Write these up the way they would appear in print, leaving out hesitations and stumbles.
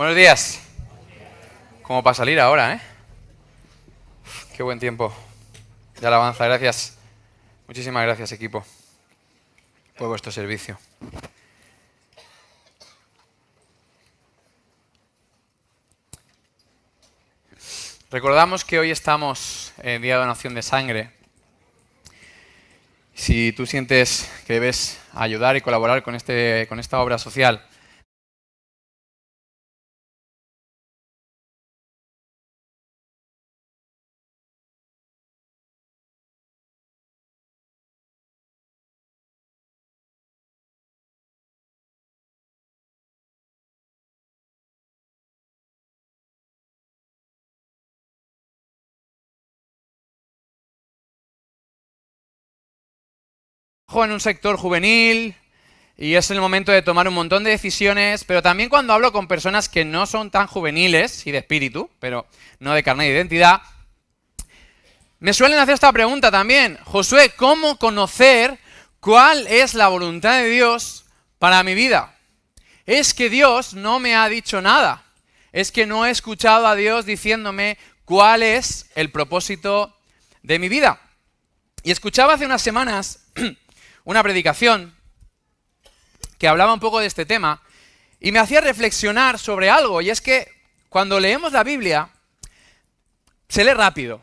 Buenos días. Como para salir ahora, ¿eh? Qué buen tiempo de alabanza. Gracias. Muchísimas gracias, equipo, por vuestro servicio. Recordamos que hoy estamos en Día de Donación de Sangre. Si tú sientes que debes ayudar y colaborar con esta obra social, en un sector juvenil y es el momento de tomar un montón de decisiones, pero también cuando hablo con personas que no son tan juveniles y de espíritu, pero no de carne de identidad, me suelen hacer esta pregunta también. Josué, ¿cómo conocer cuál es la voluntad de Dios para mi vida? Es que Dios no me ha dicho nada. Es que no he escuchado a Dios diciéndome cuál es el propósito de mi vida. Y escuchaba hace unas semanas una predicación que hablaba un poco de este tema y me hacía reflexionar sobre algo, y es que cuando leemos la Biblia se lee rápido.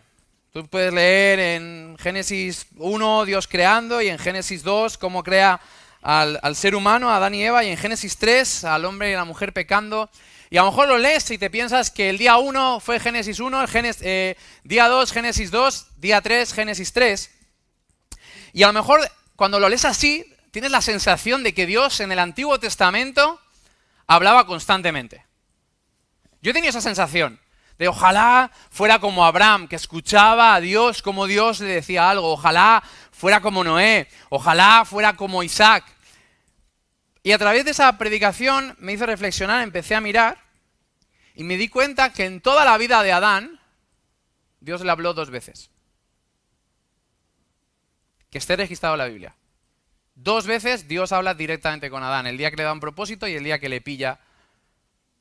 Tú puedes leer en Génesis 1 Dios creando, y en Génesis 2 cómo crea al ser humano, a Adán y Eva, y en Génesis 3 al hombre y a la mujer pecando. Y a lo mejor lo lees y te piensas que el día 1 fue Génesis 1, día 2 Génesis 2, día 3 Génesis 3. Y a lo mejor cuando lo lees así, tienes la sensación de que Dios en el Antiguo Testamento hablaba constantemente. Yo he tenido esa sensación de ojalá fuera como Abraham, que escuchaba a Dios como Dios le decía algo. Ojalá fuera como Noé, ojalá fuera como Isaac. Y a través de esa predicación me hizo reflexionar, empecé a mirar y me di cuenta que en toda la vida de Adán, Dios le habló 2 veces. Que esté registrado en la Biblia. 2 veces Dios habla directamente con Adán, el día que le da un propósito y el día que le pilla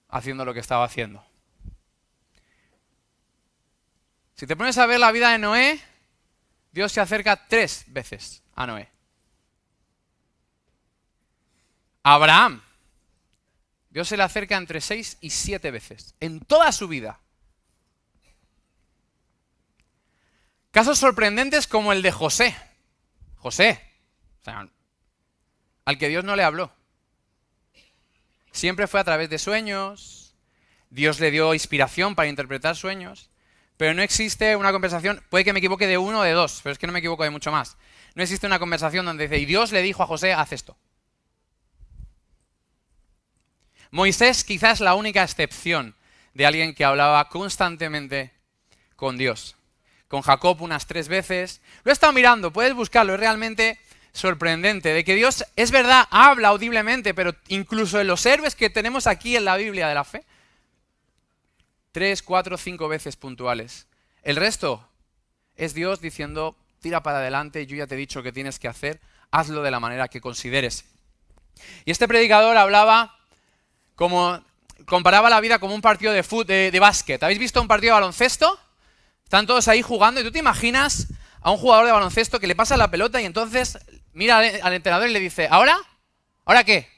haciendo lo que estaba haciendo. Si te pones a ver la vida de Noé, Dios se acerca 3 veces a Noé. A Abraham, Dios se le acerca entre 6 y 7 veces, en toda su vida. Casos sorprendentes como el de José. José, o sea, al que Dios no le habló. Siempre fue a través de sueños, Dios le dio inspiración para interpretar sueños, pero no existe una conversación, puede que me equivoque de 1 o de 2, pero es que no me equivoco de mucho más. No existe una conversación donde dice, y Dios le dijo a José, haz esto. Moisés quizás es la única excepción de alguien que hablaba constantemente con Dios. Con Jacob unas 3 veces. Lo he estado mirando, puedes buscarlo, es realmente sorprendente. De que Dios, es verdad, habla audiblemente, pero incluso en los héroes que tenemos aquí en la Biblia de la fe, 3, 4, 5 veces puntuales. El resto es Dios diciendo, tira para adelante, yo ya te he dicho qué tienes que hacer, hazlo de la manera que consideres. Y este predicador hablaba comparaba la vida como un partido de básquet. ¿Habéis visto un partido de baloncesto? Están todos ahí jugando y tú te imaginas a un jugador de baloncesto que le pasa la pelota y entonces mira al entrenador y le dice, ¿ahora? ¿Ahora qué?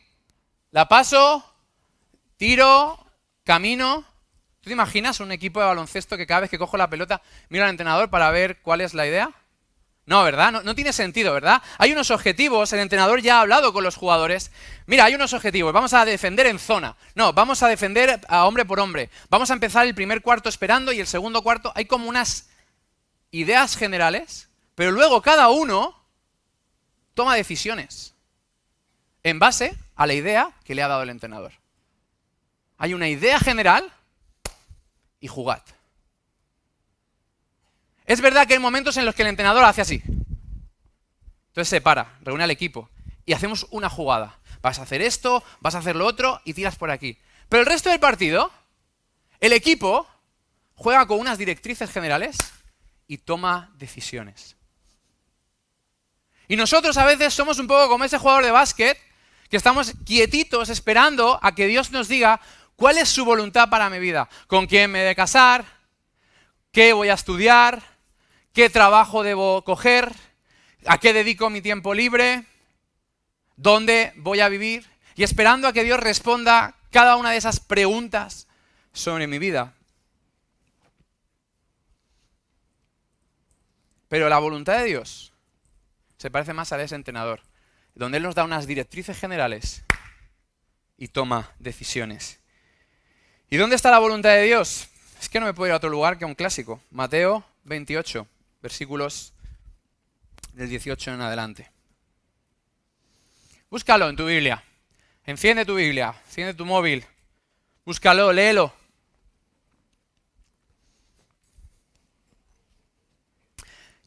¿La paso? ¿Tiro? ¿Camino? ¿Tú te imaginas un equipo de baloncesto que cada vez que cojo la pelota mira al entrenador para ver cuál es la idea? No, ¿verdad? No tiene sentido, ¿verdad? Hay unos objetivos, el entrenador ya ha hablado con los jugadores. Mira, hay unos objetivos, vamos a defender en zona. No, vamos a defender a hombre por hombre. Vamos a empezar el primer cuarto esperando y el segundo cuarto. Hay como unas ideas generales, pero luego cada uno toma decisiones en base a la idea que le ha dado el entrenador. Hay una idea general y jugad. Es verdad que hay momentos en los que el entrenador hace así. Entonces se para, reúne al equipo y hacemos una jugada. Vas a hacer esto, vas a hacer lo otro y tiras por aquí. Pero el resto del partido, el equipo juega con unas directrices generales y toma decisiones. Y nosotros a veces somos un poco como ese jugador de básquet que estamos quietitos esperando a que Dios nos diga ¿Cuál es su voluntad para mi vida? ¿Con quién me he de casar? ¿Qué voy a estudiar? ¿Qué trabajo debo coger? ¿A qué dedico mi tiempo libre? ¿Dónde voy a vivir? Y esperando a que Dios responda cada una de esas preguntas sobre mi vida. Pero la voluntad de Dios se parece más a ese entrenador, donde Él nos da unas directrices generales y toma decisiones. ¿Y dónde está la voluntad de Dios? Es que no me puedo ir a otro lugar que a un clásico. Mateo 28, versículos del 18 en adelante. Búscalo en tu Biblia. Enciende tu Biblia, enciende tu móvil. Búscalo, léelo.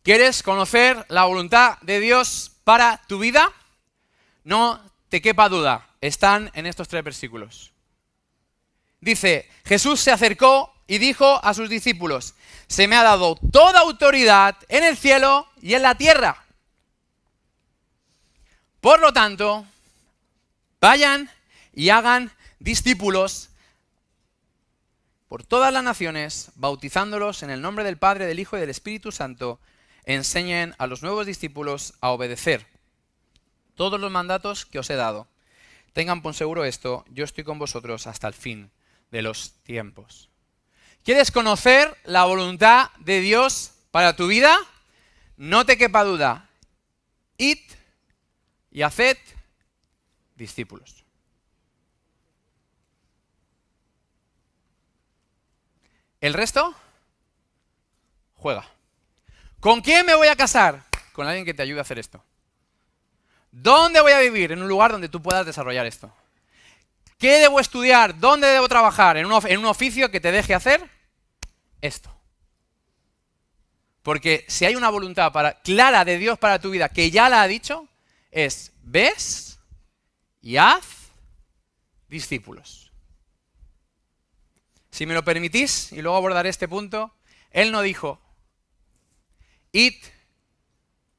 ¿Quieres conocer la voluntad de Dios para tu vida? No te quepa duda, están en estos 3 versículos. Dice, Jesús se acercó y dijo a sus discípulos, se me ha dado toda autoridad en el cielo y en la tierra. Por lo tanto, vayan y hagan discípulos por todas las naciones, bautizándolos en el nombre del Padre, del Hijo y del Espíritu Santo. Enseñen a los nuevos discípulos a obedecer todos los mandatos que os he dado. Tengan por seguro esto, yo estoy con vosotros hasta el fin de los tiempos. ¿Quieres conocer la voluntad de Dios para tu vida? No te quepa duda. Id y haced discípulos. El resto, juega. ¿Con quién me voy a casar? Con alguien que te ayude a hacer esto. ¿Dónde voy a vivir? En un lugar donde tú puedas desarrollar esto. ¿Qué debo estudiar? ¿Dónde debo trabajar? ¿En un oficio que te deje hacer esto? Porque si hay una voluntad clara de Dios para tu vida, que ya la ha dicho, es ves y haz discípulos. Si me lo permitís, y luego abordaré este punto, Él no dijo, id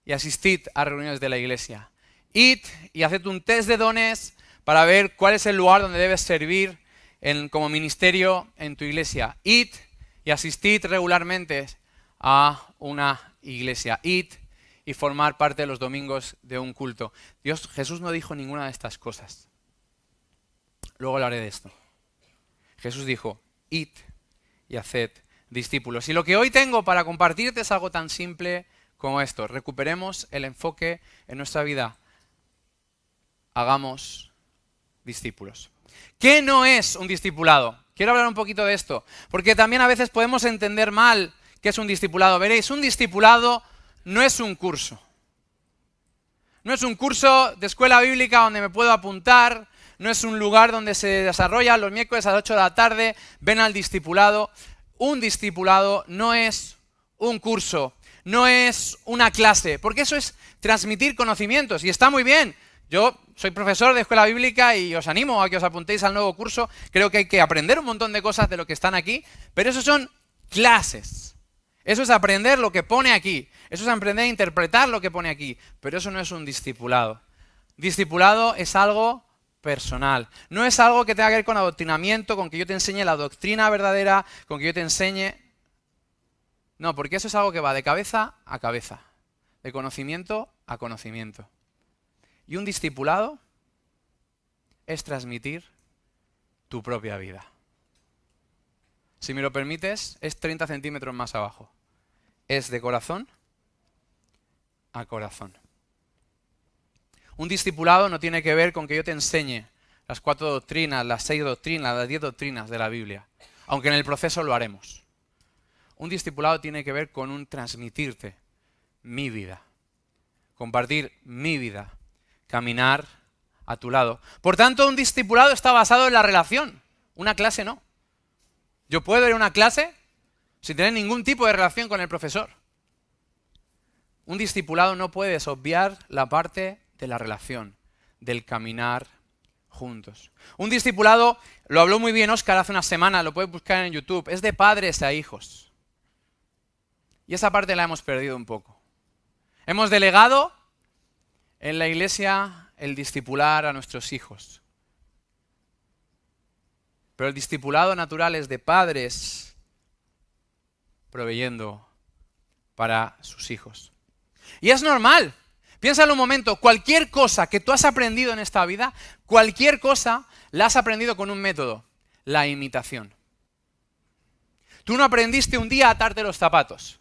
y asistid a reuniones de la iglesia. Id y haced un test de dones para ver cuál es el lugar donde debes servir como ministerio en tu iglesia. Id y asistid regularmente a una iglesia. Id y formar parte de los domingos de un culto. Jesús no dijo ninguna de estas cosas. Luego hablaré de esto. Jesús dijo, id y haced discípulos. Y lo que hoy tengo para compartirte es algo tan simple como esto. Recuperemos el enfoque en nuestra vida. Hagamos discípulos. ¿Qué no es un discipulado? Quiero hablar un poquito de esto, porque también a veces podemos entender mal qué es un discipulado. Veréis, un discipulado no es un curso. No es un curso de escuela bíblica donde me puedo apuntar, no es un lugar donde se desarrolla los miércoles a las 8 de la tarde, ven al discipulado. Un discipulado no es un curso, no es una clase, porque eso es transmitir conocimientos y está muy bien. Yo soy profesor de escuela bíblica y os animo a que os apuntéis al nuevo curso. Creo que hay que aprender un montón de cosas de lo que están aquí, pero eso son clases. Eso es aprender lo que pone aquí. Eso es aprender a interpretar lo que pone aquí. Pero eso no es un discipulado. Discipulado es algo personal. No es algo que tenga que ver con adoctrinamiento, con que yo te enseñe la doctrina verdadera, con que yo te enseñe... No, porque eso es algo que va de cabeza a cabeza, de conocimiento a conocimiento. Y un discipulado es transmitir tu propia vida. Si me lo permites, es 30 centímetros más abajo. Es de corazón a corazón. Un discipulado no tiene que ver con que yo te enseñe las 4 doctrinas, las 6 doctrinas, las 10 doctrinas de la Biblia, aunque en el proceso lo haremos. Un discipulado tiene que ver con un transmitirte mi vida, compartir mi vida, caminar a tu lado. Por tanto, un discipulado está basado en la relación, una clase no. Yo puedo ir a una clase sin tener ningún tipo de relación con el profesor. Un discipulado no puede obviar la parte de la relación, del caminar juntos. Un discipulado, lo habló muy bien Óscar hace una semana, lo puedes buscar en YouTube, es de padres a hijos. Y esa parte la hemos perdido un poco. Hemos delegado en la iglesia el discipular a nuestros hijos. Pero el discipulado natural es de padres proveyendo para sus hijos. Y es normal. Piénsalo un momento, cualquier cosa que tú has aprendido en esta vida, cualquier cosa la has aprendido con un método, la imitación. Tú no aprendiste un día a atarte los zapatos.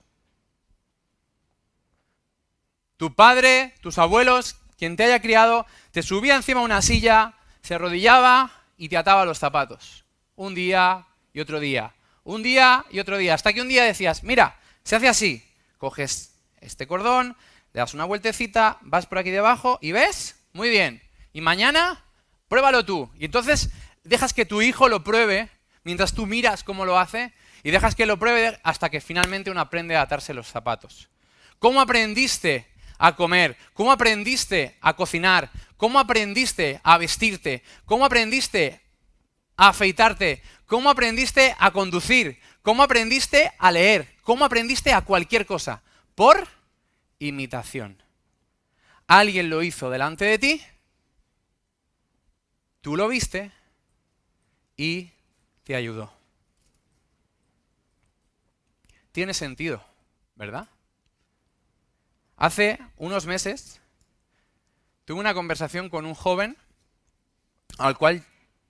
Tu padre, tus abuelos, quien te haya criado, te subía encima de una silla, se arrodillaba y te ataba los zapatos. Un día y otro día. Un día y otro día. Hasta que un día decías, mira, se hace así. Coges este cordón, le das una vueltecita, vas por aquí debajo y ¿ves? Muy bien. Y mañana, pruébalo tú. Y entonces dejas que tu hijo lo pruebe mientras tú miras cómo lo hace y dejas que lo pruebe hasta que finalmente uno aprende a atarse los zapatos. ¿Cómo aprendiste a comer? ¿Cómo aprendiste a cocinar? ¿Cómo aprendiste a vestirte? ¿Cómo aprendiste a afeitarte? ¿Cómo aprendiste a conducir? ¿Cómo aprendiste a leer? ¿Cómo aprendiste a cualquier cosa? Por imitación. Alguien lo hizo delante de ti, tú lo viste y te ayudó. Tiene sentido, ¿verdad? Hace unos meses tuve una conversación con un joven al cual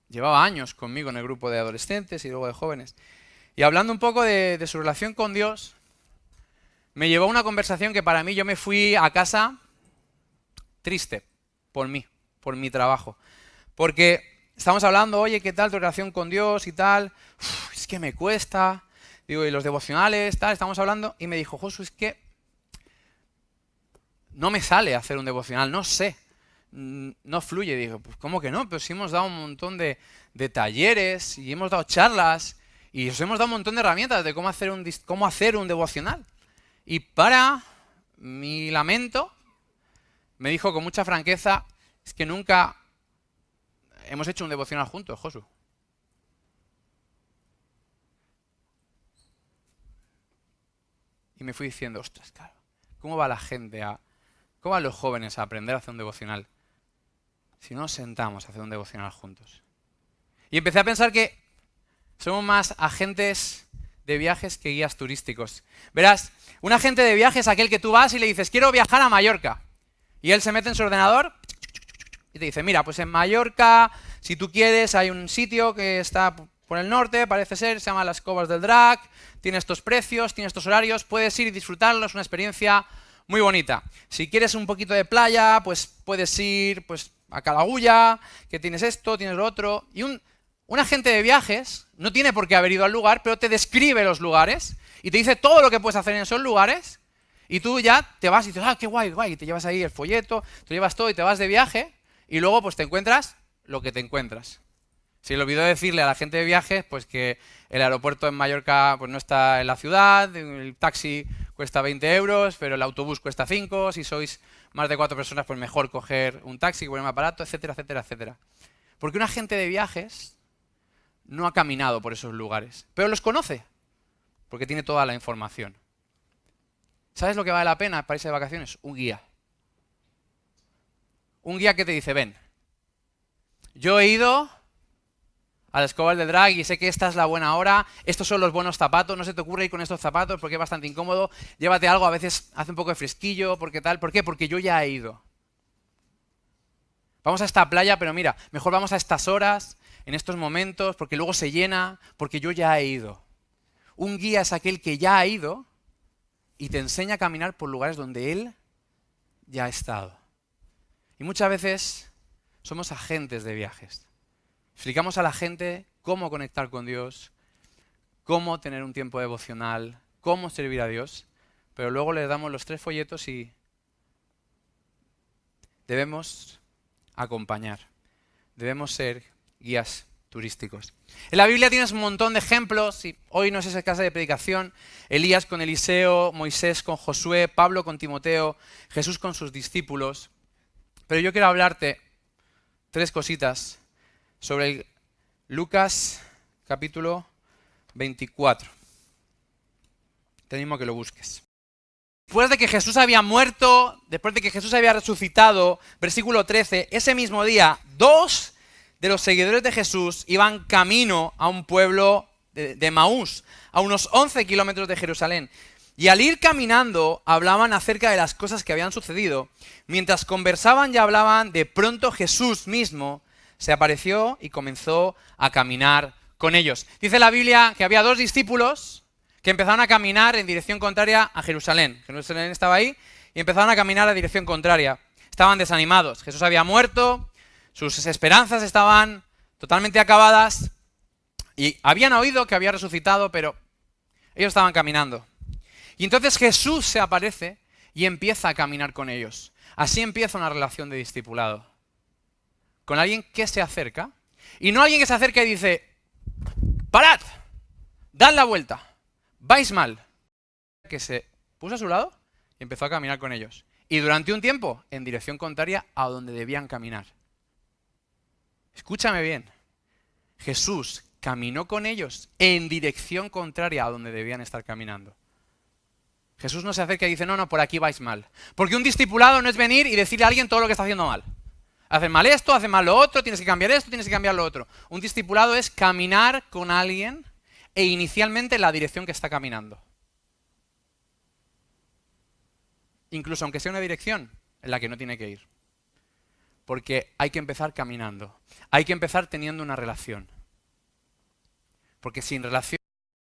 llevaba años conmigo en el grupo de adolescentes y luego de jóvenes. Y hablando un poco de su relación con Dios, me llevó a una conversación que para mí yo me fui a casa triste por mí, por mi trabajo. Porque estamos hablando, oye, ¿qué tal tu relación con Dios y tal? Uf, es que me cuesta. Digo, y los devocionales, tal, estamos hablando. Y me dijo, Josu, es que no me sale hacer un devocional, no sé. No fluye. Digo, pues ¿cómo que no? Pero sí hemos dado un montón de talleres y hemos dado charlas y os hemos dado un montón de herramientas de cómo hacer un devocional. Y para mi lamento, me dijo con mucha franqueza, es que nunca hemos hecho un devocional juntos, Josu. Y me fui diciendo, ostras, claro, ¿cómo va la gente cómo van los jóvenes a aprender a hacer un devocional si no nos sentamos a hacer un devocional juntos? Y empecé a pensar que somos más agentes de viajes que guías turísticos. Verás, un agente de viajes es aquel que tú vas y le dices, quiero viajar a Mallorca. Y él se mete en su ordenador y te dice, mira, pues en Mallorca, si tú quieres, hay un sitio que está por el norte, parece ser, se llama Las Cobas del Drac, tiene estos precios, tiene estos horarios, puedes ir y disfrutarlo, es una experiencia muy bonita. Si quieres un poquito de playa, pues puedes ir pues, a Calagülla, que tienes esto, tienes lo otro. Y un agente de viajes no tiene por qué haber ido al lugar, pero te describe los lugares y te dice todo lo que puedes hacer en esos lugares y tú ya te vas y dices, ah, qué guay, guay, y te llevas ahí el folleto, te llevas todo y te vas de viaje y luego pues te encuentras lo que te encuentras. Se le olvidó decirle a la gente de viajes pues que el aeropuerto en Mallorca pues no está en la ciudad, el taxi cuesta 20 euros, pero el autobús cuesta 5, si sois más de 4 personas pues mejor coger un taxi que poner más barato, etcétera, etcétera, etcétera. Porque un agente de viajes no ha caminado por esos lugares, pero los conoce, porque tiene toda la información. ¿Sabes lo que vale la pena para irse de vacaciones? Un guía. Un guía que te dice, ven, yo he ido a las Cobas del Drac y sé que esta es la buena hora, estos son los buenos zapatos, no se te ocurre ir con estos zapatos porque es bastante incómodo, llévate algo, a veces hace un poco de fresquillo, porque tal, ¿por qué? Porque yo ya he ido. Vamos a esta playa, pero mira, mejor vamos a estas horas, en estos momentos, porque luego se llena, porque yo ya he ido. Un guía es aquel que ya ha ido y te enseña a caminar por lugares donde él ya ha estado. Y muchas veces somos agentes de viajes. Explicamos a la gente cómo conectar con Dios, cómo tener un tiempo devocional, cómo servir a Dios, pero luego les damos los 3 folletos y debemos acompañar, debemos ser guías turísticos. En la Biblia tienes un montón de ejemplos, y hoy no es esa clase de predicación, Elías con Eliseo, Moisés con Josué, Pablo con Timoteo, Jesús con sus discípulos, pero yo quiero hablarte 3 cositas sobre Lucas capítulo 24. Te animo a que lo busques. Después de que Jesús había muerto, después de que Jesús había resucitado, versículo 13, ese mismo día, 2 de los seguidores de Jesús iban camino a un pueblo de Maús, a unos 11 kilómetros de Jerusalén. Y al ir caminando hablaban acerca de las cosas que habían sucedido. Mientras conversaban y hablaban, de pronto Jesús mismo se apareció y comenzó a caminar con ellos. Dice la Biblia que había 2 discípulos que empezaron a caminar en dirección contraria a Jerusalén. Jerusalén estaba ahí y empezaron a caminar a dirección contraria. Estaban desanimados. Jesús había muerto, sus esperanzas estaban totalmente acabadas y habían oído que había resucitado, pero ellos estaban caminando. Y entonces Jesús se aparece y empieza a caminar con ellos. Así empieza una relación de discipulado. Con alguien que se acerca, y no alguien que se acerca y dice, ¡parad! ¡Dad la vuelta! ¡Vais mal! Que se puso a su lado y empezó a caminar con ellos. Y durante un tiempo, en dirección contraria a donde debían caminar. Escúchame bien. Jesús caminó con ellos en dirección contraria a donde debían estar caminando. Jesús no se acerca y dice, no, por aquí vais mal. Porque un discipulado no es venir y decirle a alguien todo lo que está haciendo mal. Hacen mal esto, hacen mal lo otro, tienes que cambiar esto, tienes que cambiar lo otro. Un discipulado es caminar con alguien e inicialmente en la dirección que está caminando. Incluso aunque sea una dirección en la que no tiene que ir. Porque hay que empezar caminando. Hay que empezar teniendo una relación. Porque sin relación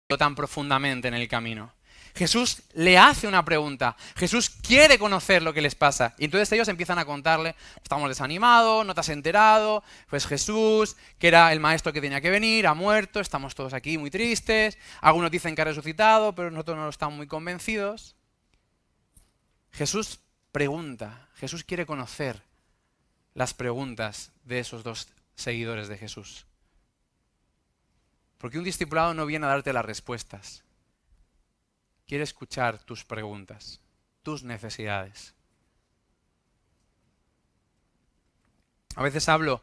no tan profundamente en el camino. Jesús le hace una pregunta. Jesús quiere conocer lo que les pasa. Y entonces ellos empiezan a contarle, estamos desanimados, no te has enterado, pues Jesús, que era el maestro que tenía que venir, ha muerto, estamos todos aquí muy tristes. Algunos dicen que ha resucitado, pero nosotros no estamos muy convencidos. Jesús pregunta, Jesús quiere conocer las preguntas de esos 2 seguidores de Jesús. Porque un discipulado no viene a darte las respuestas. Quiere escuchar tus preguntas, tus necesidades. A veces hablo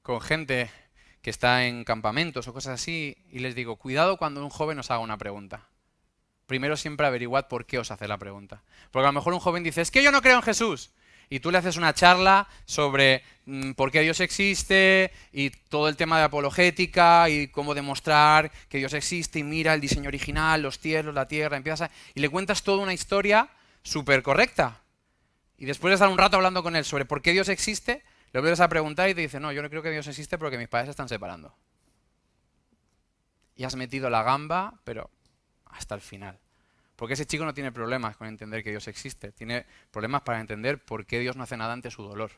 con gente que está en campamentos o cosas así y les digo, cuidado cuando un joven os haga una pregunta. Primero siempre averiguad por qué os hace la pregunta. Porque a lo mejor un joven dice, es que yo no creo en Jesús. Y tú le haces una charla sobre por qué Dios existe y todo el tema de apologética y cómo demostrar que Dios existe y mira el diseño original, los cielos, la tierra, y le cuentas toda una historia súper correcta. Y después de estar un rato hablando con él sobre por qué Dios existe, le vuelves a preguntar y te dice, no, yo no creo que Dios existe porque mis padres se están separando. Y has metido la gamba, pero hasta el final. Porque ese chico no tiene problemas con entender que Dios existe. Tiene problemas para entender por qué Dios no hace nada ante su dolor.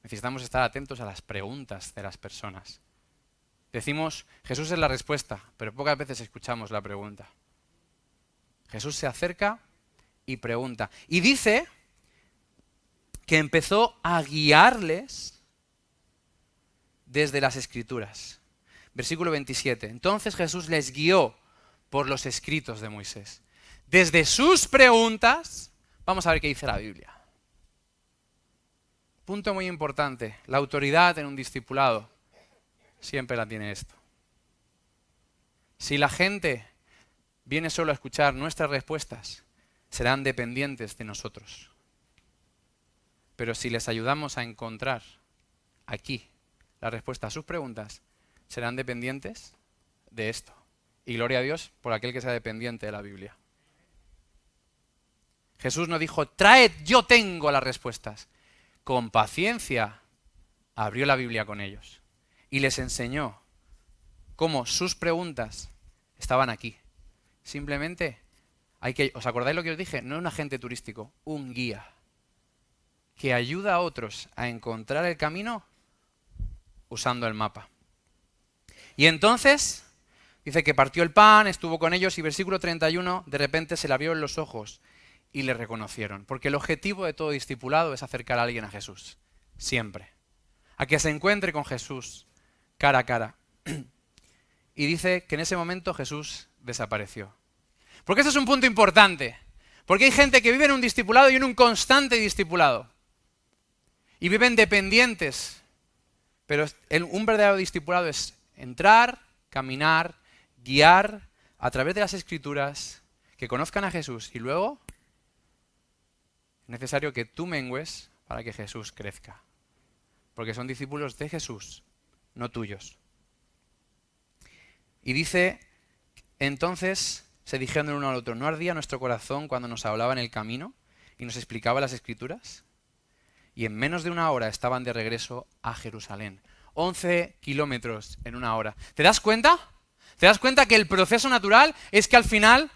Necesitamos estar atentos a las preguntas de las personas. Decimos, Jesús es la respuesta, pero pocas veces escuchamos la pregunta. Jesús se acerca y pregunta. Y dice que empezó a guiarles desde las Escrituras. Versículo 27. Entonces Jesús les guió por los escritos de Moisés. Desde sus preguntas, vamos a ver qué dice la Biblia. Punto muy importante, la autoridad en un discipulado siempre la tiene esto. Si la gente viene solo a escuchar nuestras respuestas, serán dependientes de nosotros. Pero si les ayudamos a encontrar aquí la respuesta a sus preguntas, serán dependientes de esto. Y gloria a Dios por aquel que sea dependiente de la Biblia. Jesús no dijo, traed, yo tengo las respuestas. Con paciencia abrió la Biblia con ellos y les enseñó cómo sus preguntas estaban aquí. Simplemente ¿os acordáis lo que os dije? No un agente turístico, un guía que ayuda a otros a encontrar el camino usando el mapa. Y entonces dice que partió el pan, estuvo con ellos y versículo 31, de repente se le abrieron los ojos y le reconocieron. Porque el objetivo de todo discipulado es acercar a alguien a Jesús. Siempre. A que se encuentre con Jesús cara a cara. Y dice que en ese momento Jesús desapareció. Porque este es un punto importante. Porque hay gente que vive en un discipulado y en un constante discipulado. Y viven dependientes. Pero un verdadero discipulado es entrar, caminar, guiar a través de las Escrituras, que conozcan a Jesús y luego es necesario que tú mengues para que Jesús crezca. porque son discípulos de Jesús, no tuyos. Y dice, entonces se dijeron el uno al otro, ¿no ardía nuestro corazón cuando nos hablaba en el camino y nos explicaba las Escrituras? Y en menos de una hora estaban de regreso a Jerusalén. 11 kilómetros en una hora. ¿Te das cuenta? ¿Te das cuenta que el proceso natural es que al final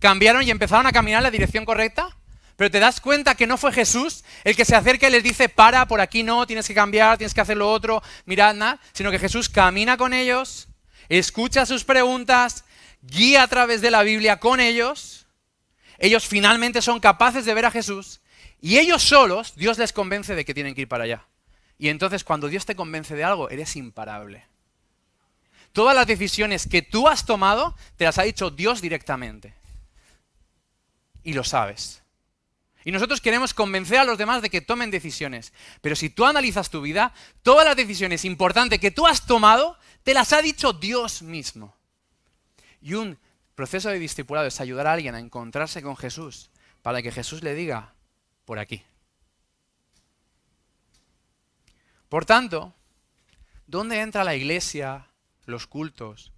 cambiaron y empezaron a caminar en la dirección correcta? Pero te das cuenta que no fue Jesús el que se acerca y les dice, para, por aquí no, tienes que cambiar, tienes que hacer lo otro, mirad, nada, sino que Jesús camina con ellos, escucha sus preguntas, guía a través de la Biblia con ellos, ellos finalmente son capaces de ver a Jesús y ellos solos, Dios les convence de que tienen que ir para allá. Y entonces cuando Dios te convence de algo, eres imparable. Todas las decisiones que tú has tomado, te las ha dicho Dios directamente. Y lo sabes. Y nosotros queremos convencer a los demás de que tomen decisiones. Pero si tú analizas tu vida, todas las decisiones importantes que tú has tomado, te las ha dicho Dios mismo. Y un proceso de discipulado es ayudar a alguien a encontrarse con Jesús para que Jesús le diga, por aquí. Por tanto, ¿dónde entra la iglesia, los cultos,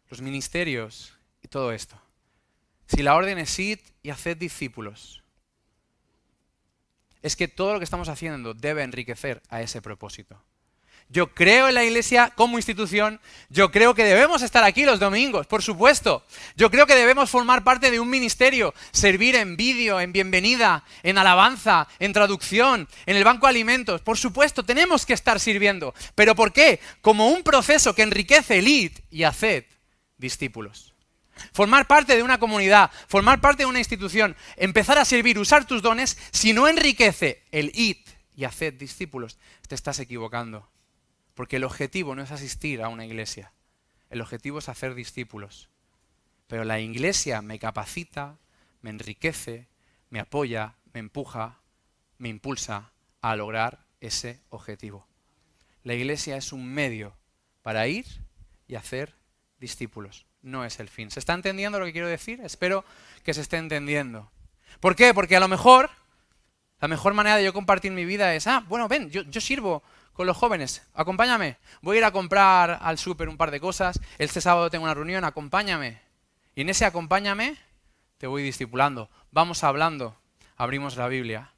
los ministerios y todo esto? Si la orden es id y haced discípulos, es que todo lo que estamos haciendo debe enriquecer a ese propósito. Yo creo en la iglesia como institución, yo creo que debemos estar aquí los domingos, por supuesto. Yo creo que debemos formar parte de un ministerio, servir en vídeo, en bienvenida, en alabanza, en traducción, en el banco de alimentos. Por supuesto, tenemos que estar sirviendo. ¿Pero por qué? Como un proceso que enriquece el id y haced discípulos. Formar parte de una comunidad, formar parte de una institución, empezar a servir, usar tus dones, si no enriquece el id y haced discípulos, te estás equivocando. Porque el objetivo no es asistir a una iglesia, el objetivo es hacer discípulos. Pero la iglesia me capacita, me enriquece, me apoya, me empuja, me impulsa a lograr ese objetivo. La iglesia es un medio para ir y hacer discípulos. No es el fin. ¿Se está entendiendo lo que quiero decir? Espero que se esté entendiendo. ¿Por qué? Porque a lo mejor, la mejor manera de yo compartir mi vida es, bueno, ven, yo sirvo con los jóvenes, acompáñame. Voy a ir a comprar al súper un par de cosas, este sábado tengo una reunión, acompáñame. Y en ese acompáñame te voy discipulando. Vamos hablando, abrimos la Biblia.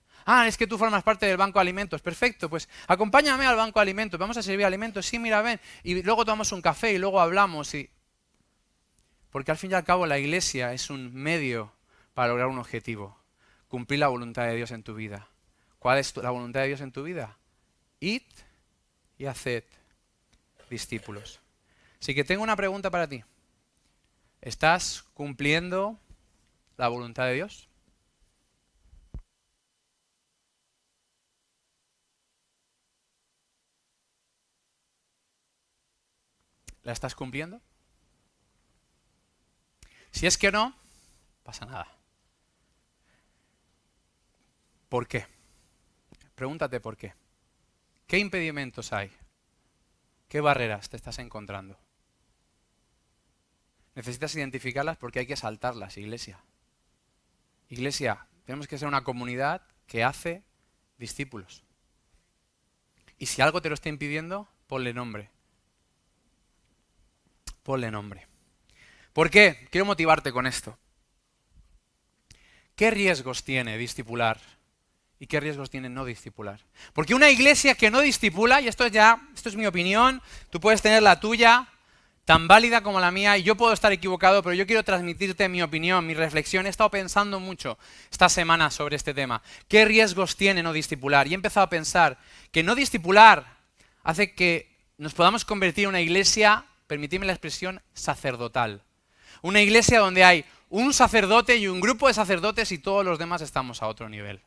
Es que tú formas parte del banco de alimentos. Perfecto, pues acompáñame al banco de alimentos. Vamos a servir alimentos. Sí, mira, ven. Y luego tomamos un café y luego hablamos. Porque al fin y al cabo la iglesia es un medio para lograr un objetivo. Cumplir la voluntad de Dios en tu vida. ¿Cuál es la voluntad de Dios en tu vida? Id y haced discípulos. Así que tengo una pregunta para ti. ¿Estás cumpliendo la voluntad de Dios? ¿La estás cumpliendo? Si es que no, pasa nada. ¿Por qué? Pregúntate por qué. ¿Qué impedimentos hay? ¿Qué barreras te estás encontrando? Necesitas identificarlas porque hay que saltarlas, iglesia. Iglesia, tenemos que ser una comunidad que hace discípulos. Y si algo te lo está impidiendo, ponle nombre. Ponle nombre. ¿Por qué? Quiero motivarte con esto. ¿Qué riesgos tiene discipular? ¿Y qué riesgos tiene no discipular? Porque una iglesia que no discipula, y esto es mi opinión, tú puedes tener la tuya, tan válida como la mía, y yo puedo estar equivocado, pero yo quiero transmitirte mi opinión, mi reflexión. He estado pensando mucho esta semana sobre este tema. ¿Qué riesgos tiene no discipular? Y he empezado a pensar que no discipular hace que nos podamos convertir en una iglesia, permitidme la expresión, sacerdotal. Una iglesia donde hay un sacerdote y un grupo de sacerdotes y todos los demás estamos a otro nivel.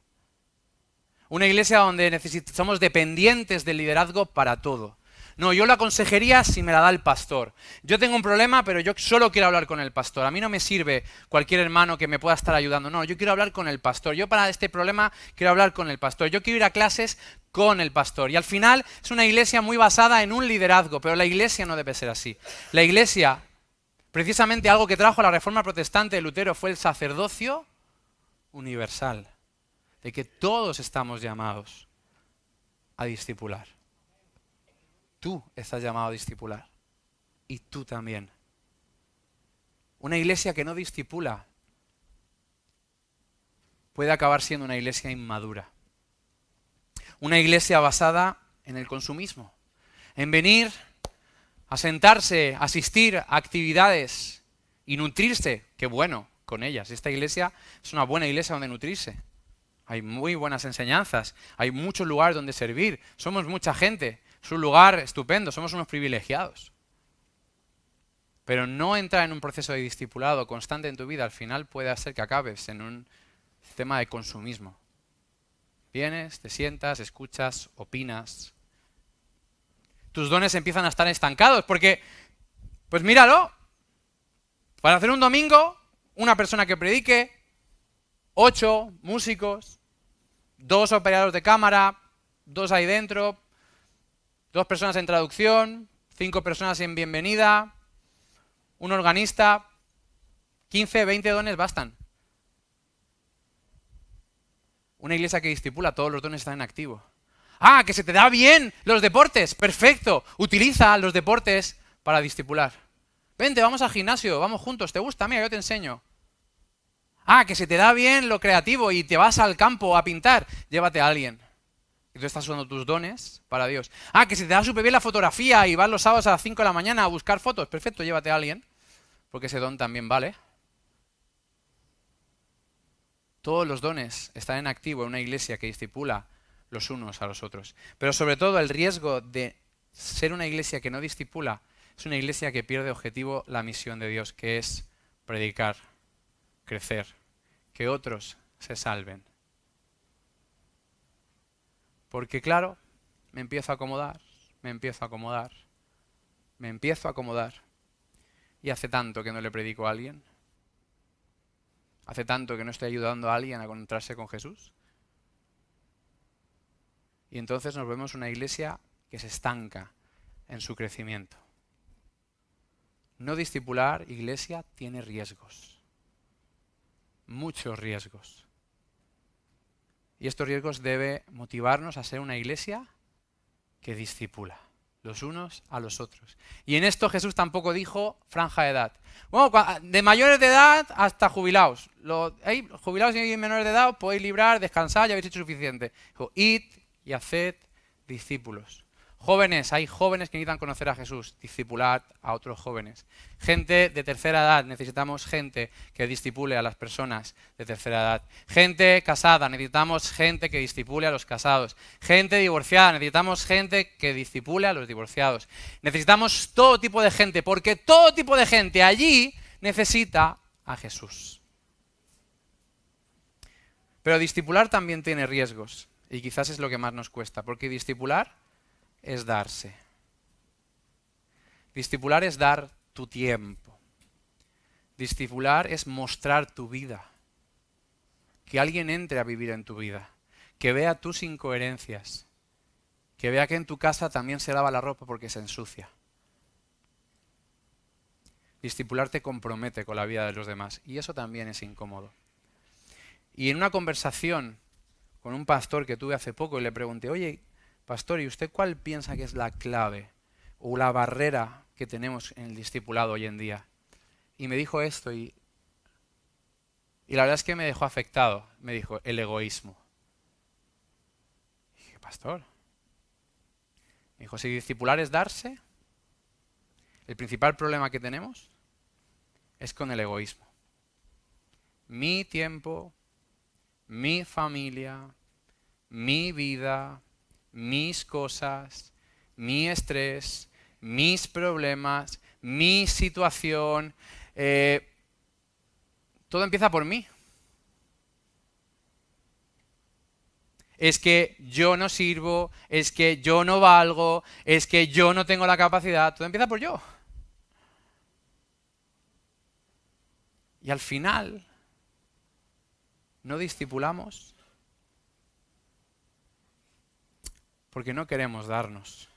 Una iglesia donde somos dependientes del liderazgo para todo. No, yo la consejería si me la da el pastor. Yo tengo un problema, pero yo solo quiero hablar con el pastor. A mí no me sirve cualquier hermano que me pueda estar ayudando. No, yo quiero hablar con el pastor. Yo para este problema quiero hablar con el pastor. Yo quiero ir a clases con el pastor. Y al final es una iglesia muy basada en un liderazgo, pero la iglesia no debe ser así. La iglesia, precisamente algo que trajo la Reforma Protestante de Lutero fue el sacerdocio universal. De que todos estamos llamados a discipular. Tú estás llamado a discipular. Y tú también. Una iglesia que no discipula puede acabar siendo una iglesia inmadura. Una iglesia basada en el consumismo. En venir a sentarse, asistir a actividades y nutrirse. Qué bueno con ellas. Esta iglesia es una buena iglesia donde nutrirse. Hay muy buenas enseñanzas. Hay muchos lugares donde servir. Somos mucha gente. Es un lugar estupendo. Somos unos privilegiados. Pero no entrar en un proceso de discipulado constante en tu vida, al final puede hacer que acabes en un tema de consumismo. Vienes, te sientas, escuchas, opinas. Tus dones empiezan a estar estancados porque, pues míralo, para hacer un domingo, una persona que predique, 8 músicos, 2 operadores de cámara, 2 ahí dentro, 2 personas en traducción, 5 personas en bienvenida, un organista, 15, 20 dones bastan. Una iglesia que discipula, todos los dones están en activo. ¡Ah, que se te da bien los deportes! ¡Perfecto! Utiliza los deportes para discipular. Vente, vamos al gimnasio, vamos juntos, ¿te gusta? Mira, yo te enseño. ¡Ah, que se te da bien lo creativo y te vas al campo a pintar! Llévate a alguien. Y tú estás usando tus dones para Dios. ¡Ah, que se te da súper bien la fotografía y vas los sábados a las 5 de la mañana a buscar fotos! Perfecto, llévate a alguien. Porque ese don también vale. Todos los dones están en activo en una iglesia que discipula los unos a los otros. Pero sobre todo el riesgo de ser una iglesia que no discipula es una iglesia que pierde objetivo la misión de Dios, que es predicar, crecer, que otros se salven. Porque claro, me empiezo a acomodar, me empiezo a acomodar, me empiezo a acomodar. Y hace tanto que no le predico a alguien. Hace tanto que no estoy ayudando a alguien a encontrarse con Jesús. Y entonces nos vemos una iglesia que se estanca en su crecimiento. No discipular iglesia tiene riesgos. Muchos riesgos. Y estos riesgos deben motivarnos a ser una iglesia que discipula los unos a los otros. Y en esto Jesús tampoco dijo franja de edad. Bueno, de mayores de edad hasta jubilados. Jubilados y menores de edad podéis librar, descansar, ya habéis hecho suficiente. Dijo, id y haced discípulos. Jóvenes, hay jóvenes que necesitan conocer a Jesús, discipulad a otros jóvenes. Gente de tercera edad, necesitamos gente que discipule a las personas de tercera edad. Gente casada, necesitamos gente que discipule a los casados. Gente divorciada, necesitamos gente que discipule a los divorciados. Necesitamos todo tipo de gente, porque todo tipo de gente allí necesita a Jesús. Pero discipular también tiene riesgos, y quizás es lo que más nos cuesta, porque discipular es darse. Discipular es dar tu tiempo. Discipular es mostrar tu vida. Que alguien entre a vivir en tu vida. Que vea tus incoherencias. Que vea que en tu casa también se lava la ropa porque se ensucia. Discipular te compromete con la vida de los demás. Y eso también es incómodo. Y en una conversación con un pastor que tuve hace poco y le pregunté, oye, pastor, ¿y usted cuál piensa que es la clave o la barrera que tenemos en el discipulado hoy en día? Y me dijo esto y la verdad es que me dejó afectado. Me dijo, el egoísmo. Y dije, pastor. Me dijo, si discipular es darse, el principal problema que tenemos es con el egoísmo. Mi tiempo, mi familia, mi vida, mis cosas, mi estrés, mis problemas, mi situación, todo empieza por mí. Es que yo no sirvo, es que yo no valgo, es que yo no tengo la capacidad, todo empieza por yo. Y al final, no discipulamos porque no queremos darnos.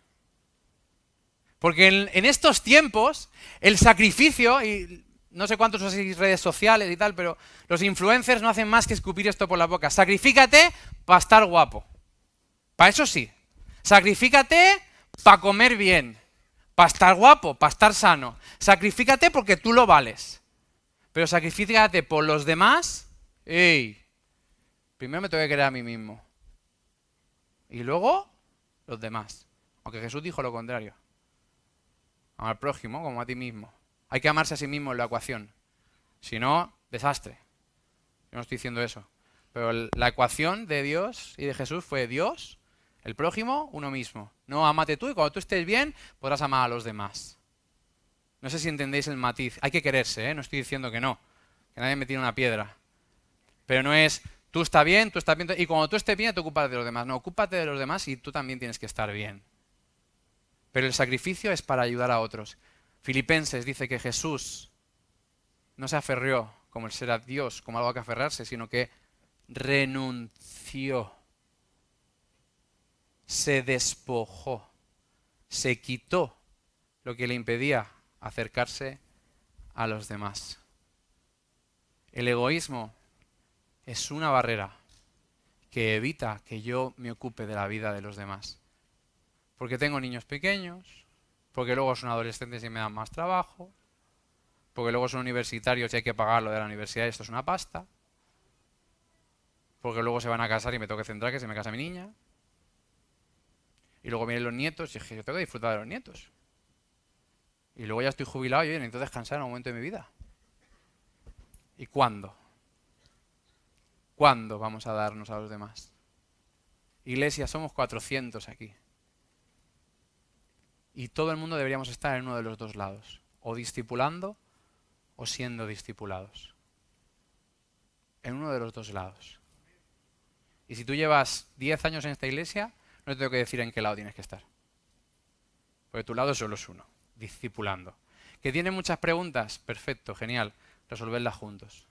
Porque en estos tiempos, el sacrificio, y no sé cuántos usáis redes sociales y tal, pero los influencers no hacen más que escupir esto por la boca. Sacrifícate para estar guapo. Para eso sí. Sacrifícate para comer bien, para estar guapo, para estar sano. Sacrifícate porque tú lo vales. Pero sacrifícate por los demás. ¡Ey! Primero me tengo que querer a mí mismo. Y luego, los demás. Aunque Jesús dijo lo contrario. Ama al prójimo como a ti mismo. Hay que amarse a sí mismo en la ecuación. Si no, desastre. Yo no estoy diciendo eso. Pero la ecuación de Dios y de Jesús fue Dios, el prójimo, uno mismo. No, ámate tú y cuando tú estés bien podrás amar a los demás. No sé si entendéis el matiz. Hay que quererse, ¿eh? No estoy diciendo que no. Que nadie me tire una piedra. Pero no es, tú estás bien, y cuando tú estés bien te ocupas de los demás. No, ocúpate de los demás y tú también tienes que estar bien. Pero el sacrificio es para ayudar a otros. Filipenses dice que Jesús no se aferrió como el ser a Dios, como algo a que aferrarse, sino que renunció, se despojó, se quitó lo que le impedía acercarse a los demás. El egoísmo es una barrera que evita que yo me ocupe de la vida de los demás. Porque tengo niños pequeños, porque luego son adolescentes y me dan más trabajo, porque luego son universitarios y hay que pagar lo de la universidad y esto es una pasta, porque luego se van a casar y me tengo que centrar que se me casa mi niña, y luego vienen los nietos y es que yo tengo que disfrutar de los nietos. Y luego ya estoy jubilado y necesito descansar en un momento de mi vida. ¿Y cuándo? ¿Cuándo vamos a darnos a los demás? Iglesia, somos 400 aquí. Y todo el mundo deberíamos estar en uno de los dos lados. O discipulando o siendo discipulados. En uno de los dos lados. Y si tú llevas 10 años en esta iglesia, no te tengo que decir en qué lado tienes que estar. Porque tu lado solo es uno, discipulando. ¿Que tiene muchas preguntas? Perfecto, genial. Resolverlas juntos.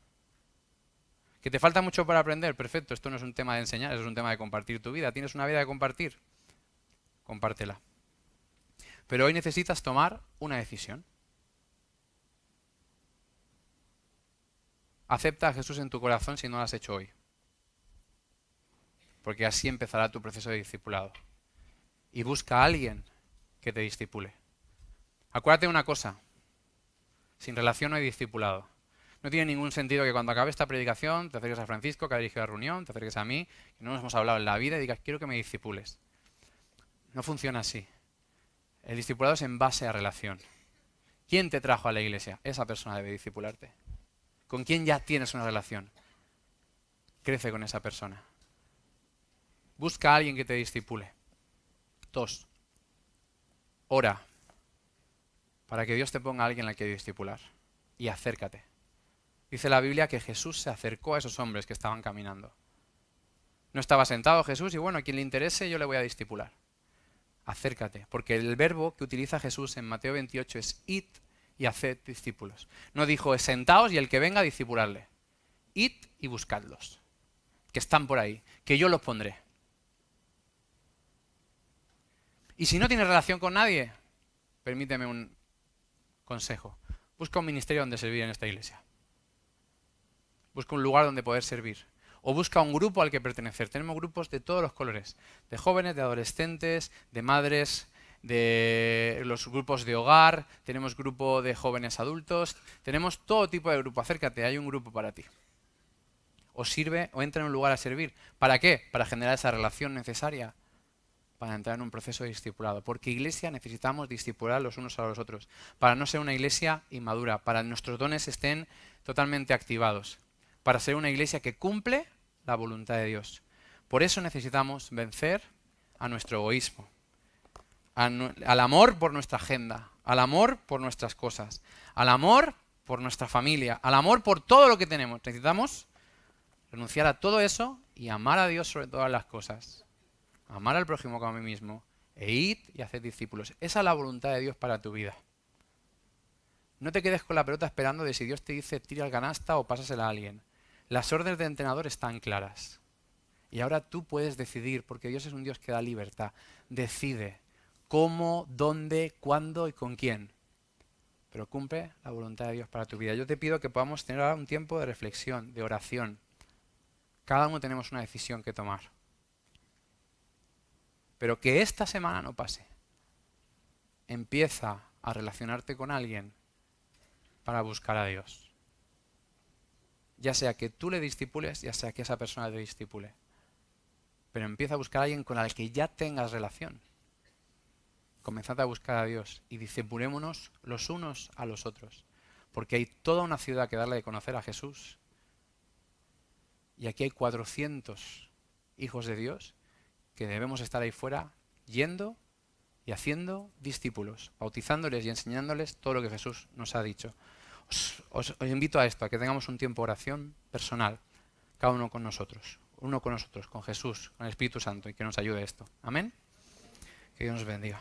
¿Que te falta mucho para aprender? Perfecto, esto no es un tema de enseñar, es un tema de compartir tu vida. ¿Tienes una vida de compartir? Compártela. Pero hoy necesitas tomar una decisión. Acepta a Jesús en tu corazón si no lo has hecho hoy. Porque así empezará tu proceso de discipulado. Y busca a alguien que te discipule. Acuérdate de una cosa. Sin relación no hay discipulado. No tiene ningún sentido que cuando acabe esta predicación te acerques a Francisco, que ha dirigido la reunión, te acerques a mí, que no nos hemos hablado en la vida y digas, quiero que me discipules. No funciona así. El discipulado es en base a relación. ¿Quién te trajo a la iglesia? Esa persona debe discipularte. ¿Con quién ya tienes una relación? Crece con esa persona. Busca a alguien que te discipule. 2. Ora para que Dios te ponga a alguien al que discipular. Y acércate. Dice la Biblia que Jesús se acercó a esos hombres que estaban caminando. No estaba sentado Jesús y bueno, a quien le interese yo le voy a discipular. Acércate, porque el verbo que utiliza Jesús en Mateo 28 es id y haced discípulos. No dijo sentaos y el que venga a discipularle. Id y buscadlos, que están por ahí, que yo los pondré. Y si no tienes relación con nadie, permíteme un consejo. Busca un ministerio donde servir en esta iglesia. Busca un lugar donde poder servir. O busca un grupo al que pertenecer. Tenemos grupos de todos los colores. De jóvenes, de adolescentes, de madres, de los grupos de hogar. Tenemos grupo de jóvenes adultos. Tenemos todo tipo de grupo. Acércate, hay un grupo para ti. O sirve o entra en un lugar a servir. ¿Para qué? Para generar esa relación necesaria para entrar en un proceso de discipulado. Porque iglesia necesitamos discipular los unos a los otros. Para no ser una iglesia inmadura. Para que nuestros dones estén totalmente activados. Para ser una iglesia que cumple la voluntad de Dios. Por eso necesitamos vencer a nuestro egoísmo, al amor por nuestra agenda, al amor por nuestras cosas, al amor por nuestra familia, al amor por todo lo que tenemos. Necesitamos renunciar a todo eso y amar a Dios sobre todas las cosas. Amar al prójimo como a mí mismo e id y hacer discípulos. Esa es la voluntad de Dios para tu vida. No te quedes con la pelota esperando de si Dios te dice tira al canasta o pásasela a alguien. Las órdenes del entrenador están claras. Y ahora tú puedes decidir, porque Dios es un Dios que da libertad. Decide cómo, dónde, cuándo y con quién. Pero cumple la voluntad de Dios para tu vida. Yo te pido que podamos tener ahora un tiempo de reflexión, de oración. Cada uno tenemos una decisión que tomar. pero que esta semana no pase. Empieza a relacionarte con alguien para buscar a Dios. Ya sea que tú le discipules, ya sea que esa persona te discipule. Pero empieza a buscar a alguien con el que ya tengas relación. Comenzad a buscar a Dios y discipulémonos los unos a los otros. Porque hay toda una ciudad que darle de conocer a Jesús. Y aquí hay 400 hijos de Dios que debemos estar ahí fuera yendo y haciendo discípulos, bautizándoles y enseñándoles todo lo que Jesús nos ha dicho. Os invito a esto, a que tengamos un tiempo de oración personal, cada uno con nosotros, con Jesús, con el Espíritu Santo, y que nos ayude esto. Amén. Que Dios nos bendiga.